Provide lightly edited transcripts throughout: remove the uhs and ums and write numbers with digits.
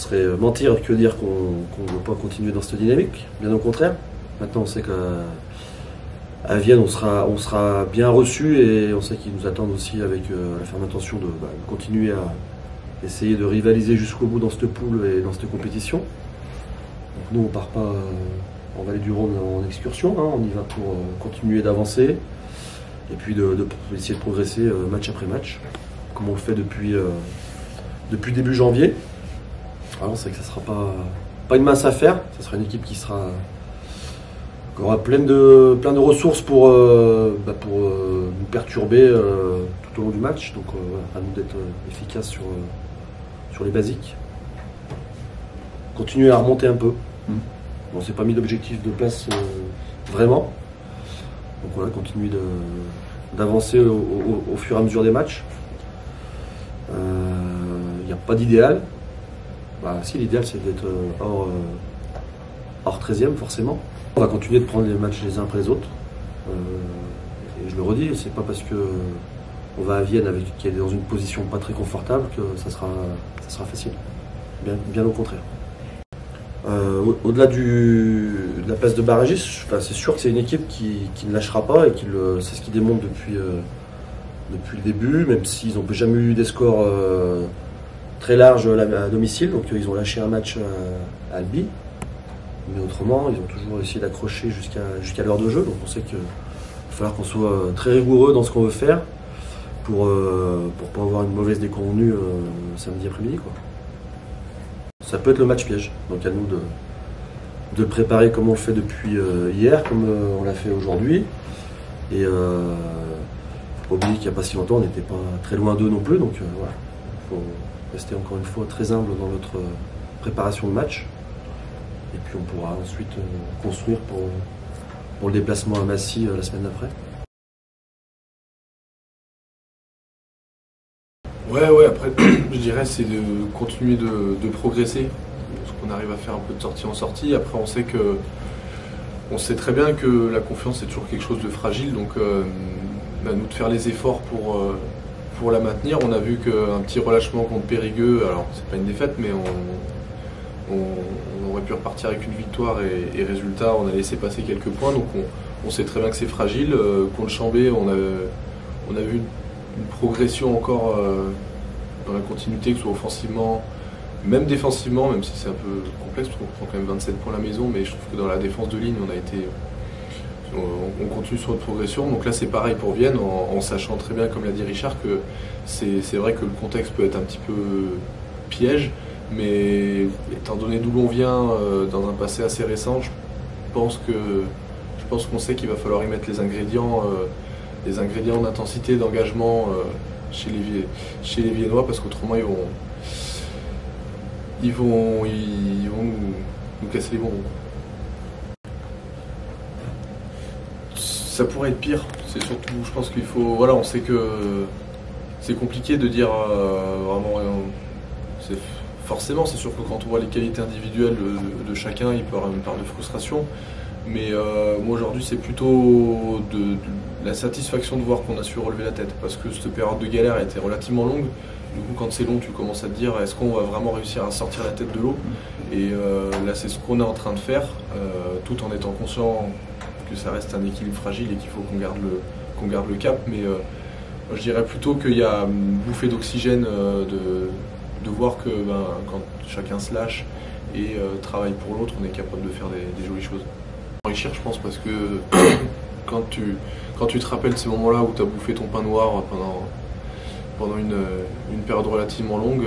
Ce serait mentir que dire qu'on ne veut pas continuer dans cette dynamique, bien au contraire. Maintenant on sait qu'à Vienne on sera bien reçu et on sait qu'ils nous attendent aussi avec la ferme intention de continuer à essayer de rivaliser jusqu'au bout dans cette poule et dans cette compétition. Donc nous on part pas en Vallée du Rhône en excursion, hein, on y va pour continuer d'avancer et puis essayer de progresser match après match, comme on le fait depuis début janvier. Alors c'est que ça ne sera pas une mince affaire, ça sera une équipe qui aura plein de ressources pour nous perturber tout au long du match. Donc à nous d'être efficaces sur les basiques. Continuer à remonter un peu. On ne s'est pas mis d'objectif de place vraiment. Donc voilà, continuer d'avancer au fur et à mesure des matchs. Il n'y a pas d'idéal. Si, l'idéal c'est d'être hors 13e forcément. On va continuer de prendre les matchs les uns après les autres. Et je le redis, c'est pas parce qu'on va à Vienne qui est dans une position pas très confortable que ça sera facile. Bien au contraire. Au-delà de la place de barragiste, c'est sûr que c'est une équipe qui ne lâchera pas et c'est ce qu'ils démontrent depuis le début, même s'ils n'ont jamais eu des scores très larges à domicile, donc ils ont lâché un match à Albi, mais autrement ils ont toujours essayé d'accrocher jusqu'à l'heure de jeu, donc on sait qu'il va falloir qu'on soit très rigoureux dans ce qu'on veut faire pour pas avoir une mauvaise déconvenue samedi après-midi, quoi. Ça peut être le match piège, donc à nous de le préparer comme on le fait depuis hier, comme on l'a fait aujourd'hui. Et faut pas oublier qu'il n'y a pas si longtemps, on n'était pas très loin d'eux non plus, donc voilà. Il faut rester encore une fois très humble dans notre préparation de match. Et puis on pourra ensuite construire pour le déplacement à Massy la semaine d'après. Ouais, après, je dirais, c'est de continuer de progresser. Parce qu'on arrive à faire un peu de sortie en sortie. Après, on sait très bien que la confiance est toujours quelque chose de fragile. Donc, à nous de faire les efforts pour la maintenir. On a vu qu'un petit relâchement contre Périgueux, alors c'est pas une défaite, mais on aurait pu repartir avec une victoire et résultat, on a laissé passer quelques points. Donc, on sait très bien que c'est fragile. Contre Chambé, on a vu une progression encore dans la continuité, que ce soit offensivement, même défensivement, même si c'est un peu complexe, parce qu'on prend quand même 27 points à la maison, mais je trouve que dans la défense de ligne, on continue sur notre progression. Donc là, c'est pareil pour Vienne, en sachant très bien, comme l'a dit Richard, que c'est vrai que le contexte peut être un petit peu piège, mais étant donné d'où l'on vient, dans un passé assez récent, je pense qu'on sait qu'il va falloir y mettre les ingrédients d'intensité, d'engagement chez les Viennois, parce qu'autrement ils vont nous casser les bonbons. Ça pourrait être pire, c'est surtout, je pense qu'il faut, voilà, on sait que c'est compliqué de dire vraiment, forcément, c'est sûr que quand on voit les qualités individuelles de chacun, il peut y avoir une part de frustration. Mais moi aujourd'hui c'est plutôt de la satisfaction de voir qu'on a su relever la tête, parce que cette période de galère a été relativement longue. Du coup quand c'est long tu commences à te dire est-ce qu'on va vraiment réussir à sortir la tête de l'eau, et là c'est ce qu'on est en train de faire, tout en étant conscient que ça reste un équilibre fragile et qu'il faut qu'on garde le cap. Mais je dirais plutôt qu'il y a une bouffée d'oxygène de voir que quand chacun se lâche et travaille pour l'autre, on est capable de faire des jolies choses. Enrichir, je pense, parce que quand tu te rappelles ces moments-là où tu as bouffé ton pain noir pendant une période relativement longue,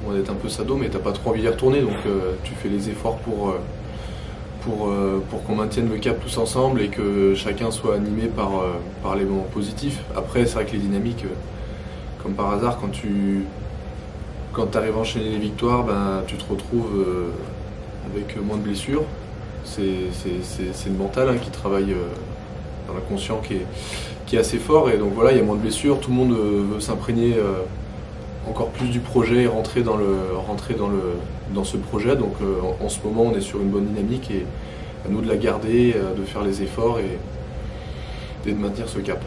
on est un peu sado, mais t'as pas trop envie d'y retourner, donc tu fais les efforts pour qu'on maintienne le cap tous ensemble et que chacun soit animé par les moments positifs. Après, c'est vrai que les dynamiques, comme par hasard, quand tu arrives à enchaîner les victoires, tu te retrouves avec moins de blessures. C'est le mental qui travaille dans l'inconscient qui est assez fort, et donc voilà, il y a moins de blessures, tout le monde veut s'imprégner encore plus du projet et rentrer dans ce projet. Donc en ce moment on est sur une bonne dynamique et à nous de la garder, de faire les efforts et de maintenir ce cap.